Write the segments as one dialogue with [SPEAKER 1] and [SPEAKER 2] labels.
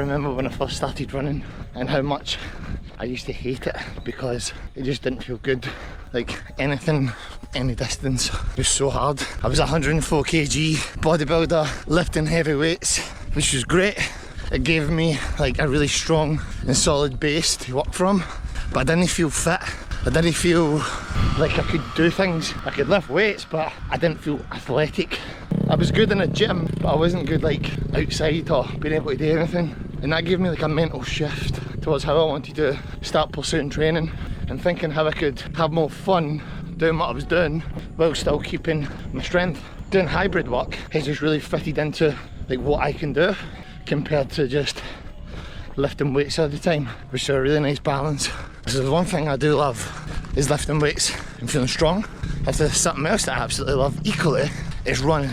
[SPEAKER 1] remember when I first started running and how much I used to hate it because it just didn't feel good. Like anything, any distance was so hard. I was 104 kg bodybuilder lifting heavy weights, which was great. It gave me like a really strong and solid base to work from, but I didn't feel fit. I didn't feel like I could do things. I could lift weights, but I didn't feel athletic. I was good in a gym, but I wasn't good like outside or being able to do anything. And that gave me like a mental shift towards how I wanted to start pursuing training and thinking how I could have more fun doing what I was doing while still keeping my strength. Doing hybrid work has just really fitted into like what I can do compared to just lifting weights all the time, which is a really nice balance. So the one thing I do love is lifting weights and feeling strong. If there's something else that I absolutely love equally, it's running.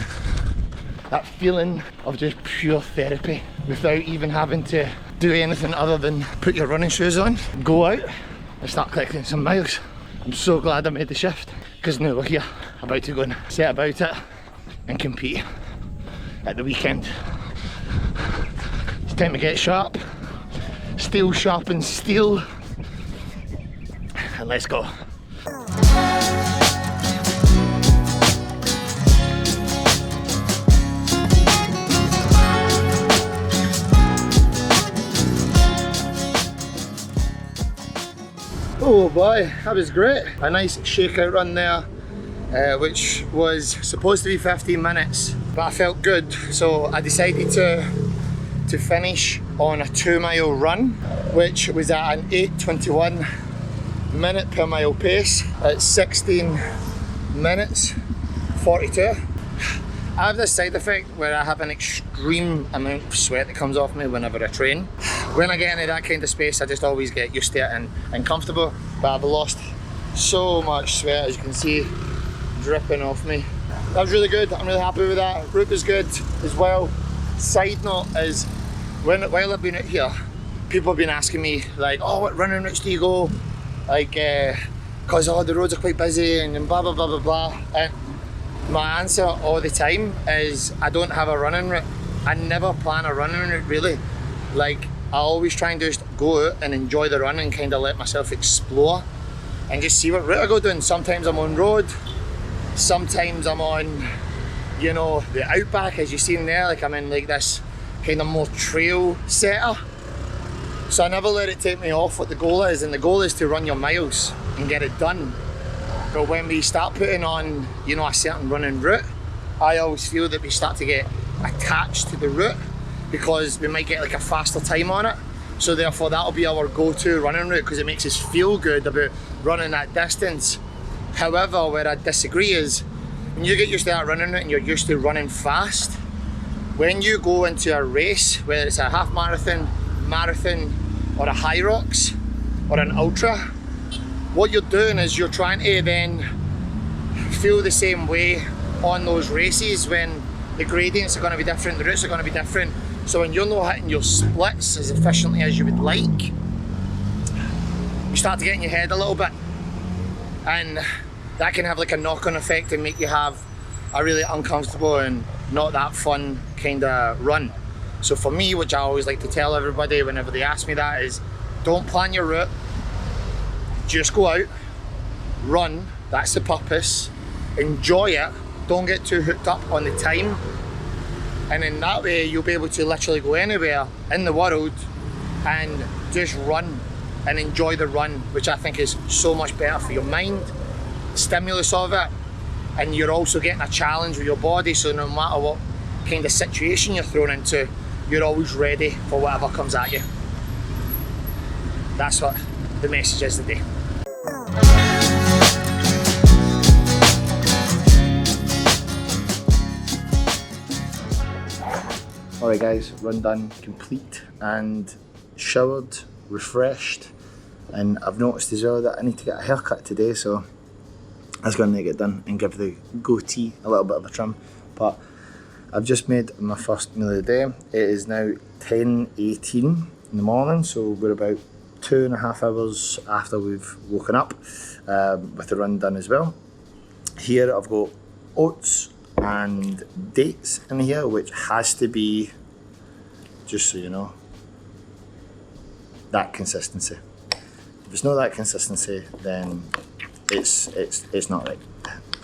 [SPEAKER 1] That feeling of just pure therapy without even having to do anything other than put your running shoes on, go out and start collecting some miles. I'm so glad I made the shift because now we're here about to go and set about it and compete at the weekend. It's time to get sharp. Steel sharpens steel, and let's go. Oh boy, that was great. A nice shakeout run there, which was supposed to be 15 minutes, but I felt good, so I decided to finish on a 2-mile run, which was at an 8:21 minute per mile pace at 16 minutes 42. I have this side effect where I have an extreme amount of sweat that comes off me whenever I train. When I get into that kind of space, I just always get used to it and comfortable, but I've lost so much sweat, as you can see, dripping off me. That was really good. I'm really happy with that. Route was good as well. Side note is, while I've been out here, people have been asking me like, oh, what running routes do you go? Like, cause the roads are quite busy and blah blah blah blah blah. And my answer all the time is I don't have a running route. I never plan a running route really. Like, I always try and just go out and enjoy the run and kind of let myself explore and just see what route I go doing. Sometimes I'm on road, sometimes I'm on, you know, the outback, as you've seen there. Like, I'm in like this kind of more trail setup. So I never let it take me off what the goal is, and the goal is to run your miles and get it done. But when we start putting on, you know, a certain running route, I always feel that we start to get attached to the route because we might get like a faster time on it. So therefore that'll be our go-to running route because it makes us feel good about running that distance. However, where I disagree is when you get used to that running route and you're used to running fast, when you go into a race, whether it's a half marathon, marathon, or a HYROX, or an ultra, what you're doing is you're trying to then feel the same way on those races when the gradients are going to be different, the routes are going to be different. So when you're not hitting your splits as efficiently as you would like, you start to get in your head a little bit, and that can have like a knock-on effect and make you have a really uncomfortable and not that fun kind of run. So for me, which I always like to tell everybody whenever they ask me that, is don't plan your route, just go out, run, that's the purpose, enjoy it, don't get too hooked up on the time, and in that way you'll be able to literally go anywhere in the world and just run and enjoy the run, which I think is so much better for your mind, stimulus of it, and you're also getting a challenge with your body, so no matter what kind of situation you're thrown into, you're always ready for whatever comes at you. That's what the message is today. Alright guys, run done, complete, and showered, refreshed, and I've noticed as well that I need to get a haircut today, so that's going to get done and give the goatee a little bit of a trim. But I've just made my first meal of the day. It is now 10:18 in the morning, so we're about 2.5 hours after we've woken up, with the run done as well. Here I've got oats and dates in here, which has to be, just so you know, that consistency. If it's not that consistency, then it's not right.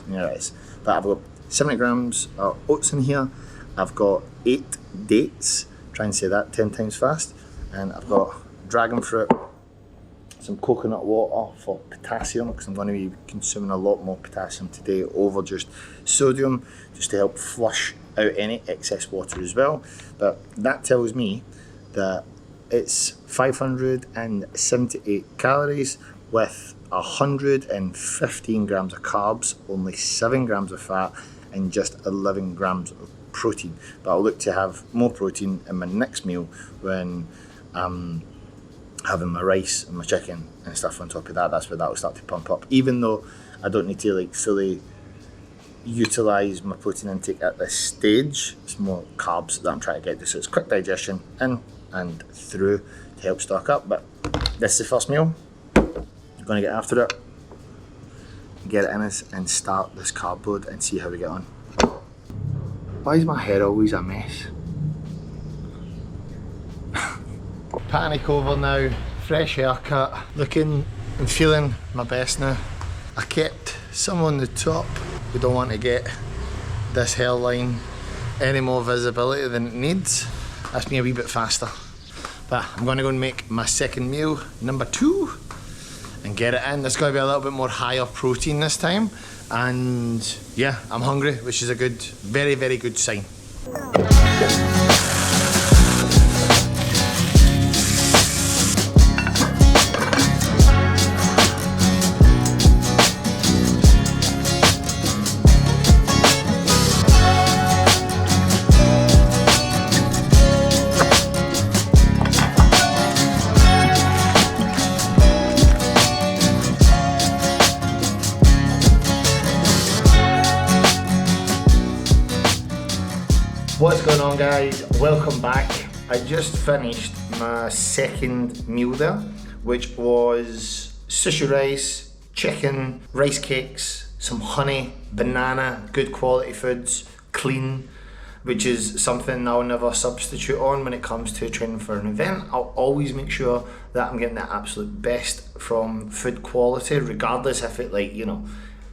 [SPEAKER 1] You know, it is. But I've got 70 grams of oats in here. I've got 8 dates. Try and say that 10 times fast. And I've got dragon fruit, some coconut water for potassium, because I'm going to be consuming a lot more potassium today over just sodium, just to help flush out any excess water as well. But that tells me that it's 578 calories with 115 grams of carbs, only 7 grams of fat, and just 11 grams of protein. But I'll look to have more protein in my next meal when I'm having my rice and my chicken and stuff on top of that. That's where that will start to pump up. Even though I don't need to like fully utilise my protein intake at this stage, it's more carbs that I'm trying to get to. So it's quick digestion in and through to help stock up. But this is the first meal. I'm going to get after it, get it in us and start this carb load and see how we get on. Why is my hair always a mess? Panic over now, fresh haircut, looking and feeling my best now. I kept some on the top. We don't want to get this hairline any more visibility than it needs. That's me a wee bit faster. But I'm going to go and make my second meal, number 2, and get it in. It's going to be a little bit more higher protein this time. And yeah, I'm hungry, which is a good, very, very good sign. What's going on, guys? Welcome back. I just finished my second meal there, which was sushi rice, chicken, rice cakes, some honey, banana, good quality foods, clean, which is something I'll never substitute on when it comes to training for an event. I'll always make sure that I'm getting the absolute best from food quality, regardless if it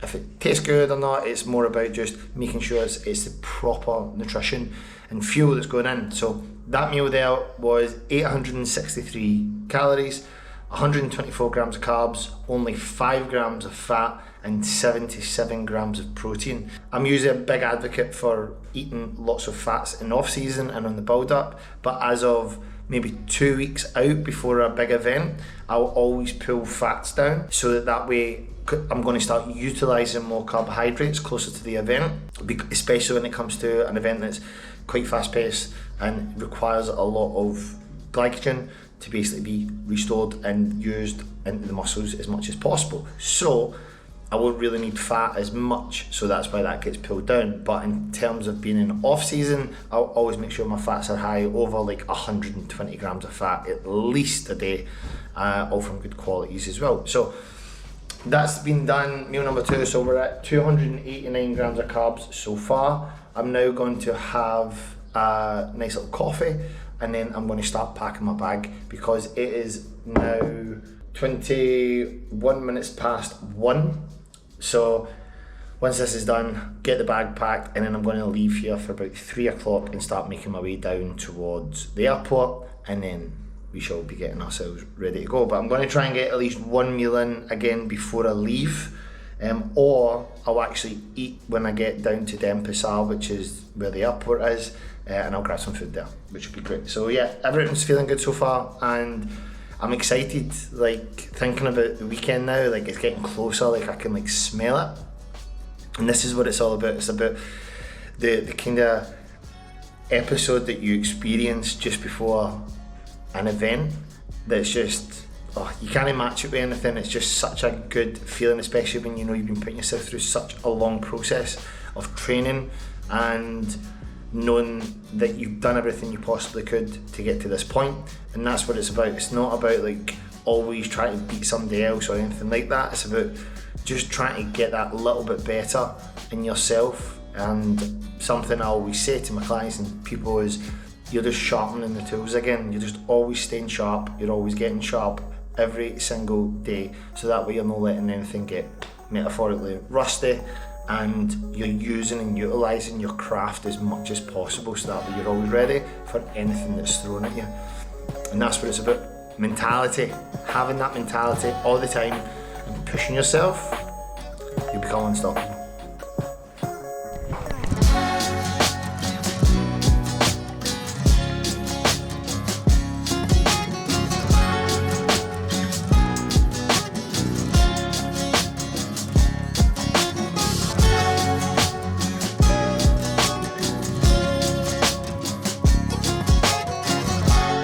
[SPEAKER 1] if it tastes good or not. It's more about just making sure it's the proper nutrition and fuel that's going in. So that meal there was 863 calories, 124 grams of carbs, only 5 grams of fat, and 77 grams of protein. I'm usually a big advocate for eating lots of fats in off season and on the build up, but as of maybe 2 weeks out before a big event, I'll always pull fats down so that way I'm going to start utilising more carbohydrates closer to the event, especially when it comes to an event that's quite fast paced and requires a lot of glycogen to basically be restored and used into the muscles as much as possible. So I won't really need fat as much, so that's why that gets pulled down. But in terms of being in off season, I'll always make sure my fats are high, over like 120 grams of fat at least a day, all from good qualities as well. So that's been done, meal number 2, so we're at 289 grams of carbs so far. I'm now going to have a nice little coffee, and then I'm going to start packing my bag because it is now 21 minutes past 1. So once this is done, get the bag packed, and then I'm going to leave here for about 3 o'clock and start making my way down towards the airport, and then we shall be getting ourselves ready to go. But I'm going to try and get at least 1 meal in again before I leave, or I'll actually eat when I get down to Denpasar, which is where the airport is, and I'll grab some food there, which will be great. So yeah, everything's feeling good so far, and I'm excited, like thinking about the weekend now. Like it's getting closer, like I can like smell it, and this is what it's all about. It's about the kind of episode that you experience just before an event that's just, you can't match it with anything. It's just such a good feeling, especially when you know you've been putting yourself through such a long process of training and knowing that you've done everything you possibly could to get to this point. And that's what it's about. It's not about like always trying to beat somebody else or anything like that. It's about just trying to get that little bit better in yourself. And something I always say to my clients and people is, you're just sharpening the tools again. You're just always staying sharp. You're always getting sharp every single day. So that way you're not letting anything get metaphorically rusty, and you're using and utilising your craft as much as possible, so that way you're always ready for anything that's thrown at you. And that's what it's about. Mentality. Having that mentality all the time and pushing yourself, you become unstoppable.